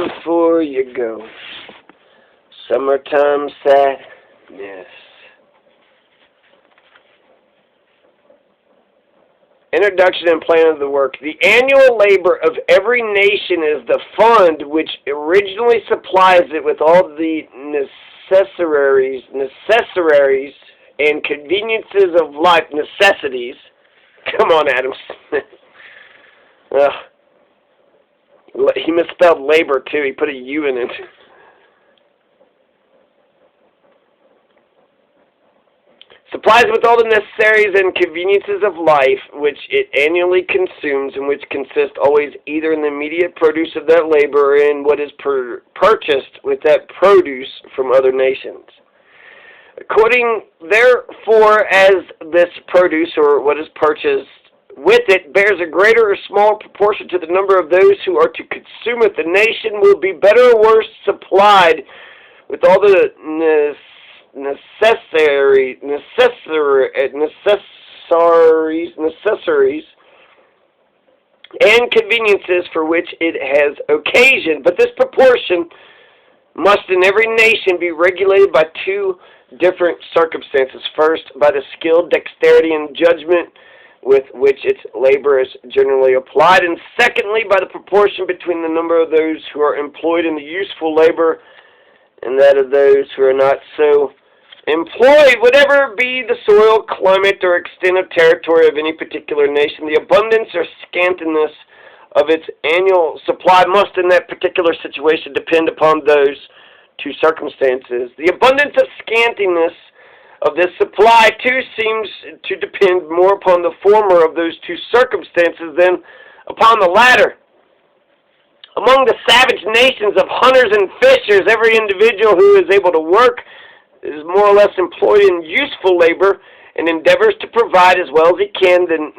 before you go. Summertime sadness. Introduction and plan of the work. The annual labor of every nation is the fund which originally supplies it with all the necessaries and conveniences of life. Necessities. Come on, Adam Smith. He misspelled labor, too. He put a U in it. Supplies with all the necessaries and conveniences of life, which it annually consumes, and which consist always either in the immediate produce of that labor or in what is purchased with that produce from other nations. According, therefore, as this produce, or what is purchased with it, bears a greater or smaller proportion to the number of those who are to consume it, the nation will be better or worse supplied with all the necessaries and conveniences for which it has occasion. But this proportion must in every nation be regulated by two different circumstances. First, by the skill, dexterity, and judgment with which its labor is generally applied, and secondly, by the proportion between the number of those who are employed in the useful labor and that of those who are not so employed. Whatever be the soil, climate, or extent of territory of any particular nation, the abundance or scantiness of its annual supply must in that particular situation depend upon those two circumstances. The abundance of scantiness of this supply, too, seems to depend more upon the former of those two circumstances than upon the latter. Among the savage nations of hunters and fishers, every individual who is able to work is more or less employed in useful labor and endeavors to provide as well as he can the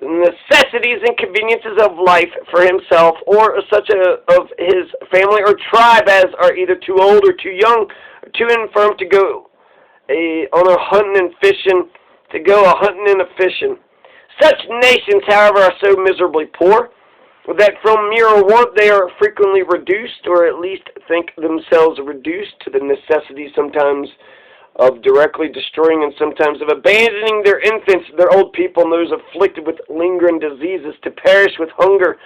necessities and conveniences of life for himself or such of his family or tribe as are either too old or too young or too infirm to go a hunting and fishing. Such nations, however, are so miserably poor that from mere want they are frequently reduced, or at least think themselves reduced, to the necessity sometimes of directly destroying and sometimes of abandoning their infants, their old people, and those afflicted with lingering diseases, to perish with hunger,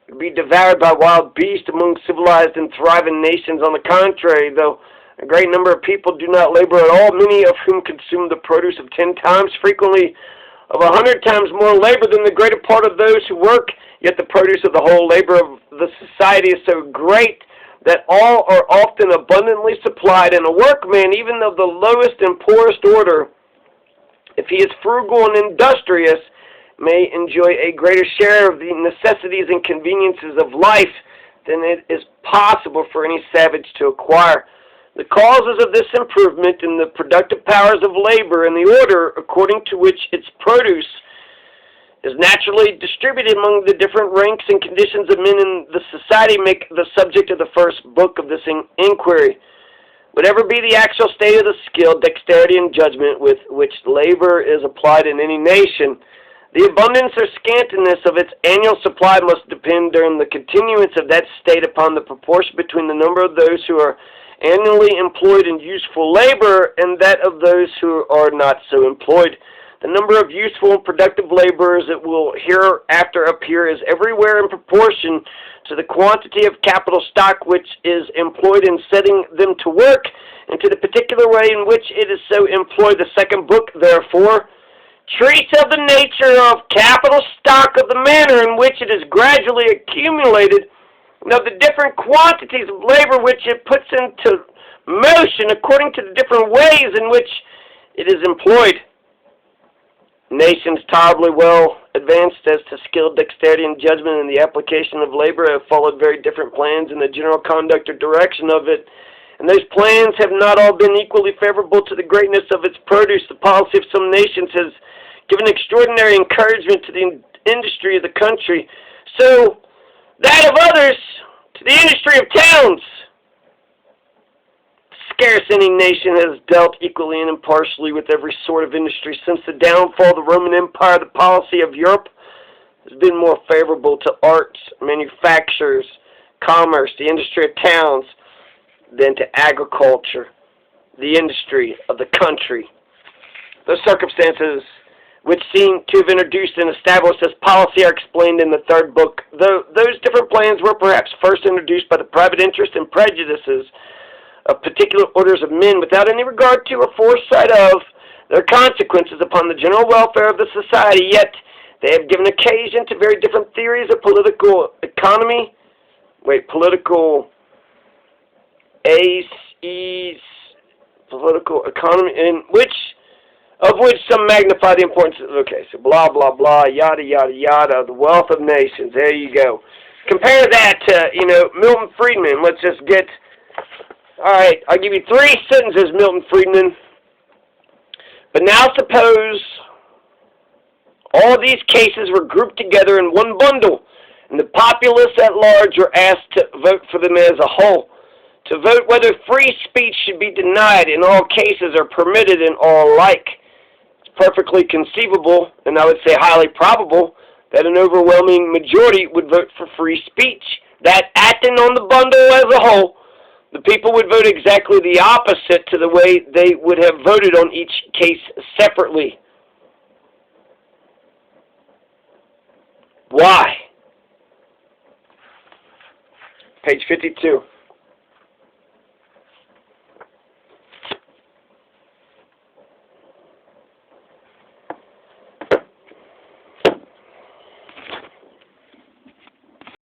to be devoured by wild beasts among civilized and thriving nations. On the contrary, though a great number of people do not labor at all, many of whom consume the produce of 10 times, frequently of 100 times more labor than the greater part of those who work, yet the produce of the whole labor of the society is so great that all are often abundantly supplied, and a workman, even of the lowest and poorest order, if he is frugal and industrious, may enjoy a greater share of the necessities and conveniences of life than it is possible for any savage to acquire. The causes of this improvement in the productive powers of labor and the order according to which its produce is naturally distributed among the different ranks and conditions of men in the society make the subject of the first book of this inquiry. Whatever be the actual state of the skill, dexterity, and judgment with which labor is applied in any nation, the abundance or scantiness of its annual supply must depend during the continuance of that state upon the proportion between the number of those who are annually employed in useful labor and that of those who are not so employed. The number of useful and productive laborers that will hereafter appear is everywhere in proportion to the quantity of capital stock which is employed in setting them to work, and to the particular way in which it is so employed. The second book, therefore, treats of the nature of capital stock, of the manner in which it is gradually accumulated, and of the different quantities of labor which it puts into motion according to the different ways in which it is employed. Nations tolerably well advanced as to skill, dexterity, and judgment in the application of labor have followed very different plans in the general conduct or direction of it, and those plans have not all been equally favorable to the greatness of its produce. The policy of some nations has given extraordinary encouragement to the industry of the country, so that of others to the industry of towns. Scarce any nation has dealt equally and impartially with every sort of industry since the downfall of the Roman Empire. The policy of Europe has been more favorable to arts, manufacturers, commerce, the industry of towns, than to agriculture, the industry of the country. Those circumstances which seem to have introduced and established this policy are explained in the third book. Though those different plans were perhaps first introduced by the private interest and prejudices of particular orders of men without any regard to or foresight of their consequences upon the general welfare of the society, yet they have given occasion to very different theories of political economy, political economy, of which some magnify the importance of, okay, so blah, blah, blah, yada, yada, yada, the wealth of nations. There you go. Compare that to, Milton Friedman. Let's just get, all right, I'll give you 3 sentences, Milton Friedman. But now suppose all these cases were grouped together in one bundle, and the populace at large were asked to vote for them as a whole, to vote whether free speech should be denied in all cases or permitted in all alike. Perfectly conceivable, and I would say highly probable, that an overwhelming majority would vote for free speech. That acting on the bundle as a whole, the people would vote exactly the opposite to the way they would have voted on each case separately. Why? Page 52.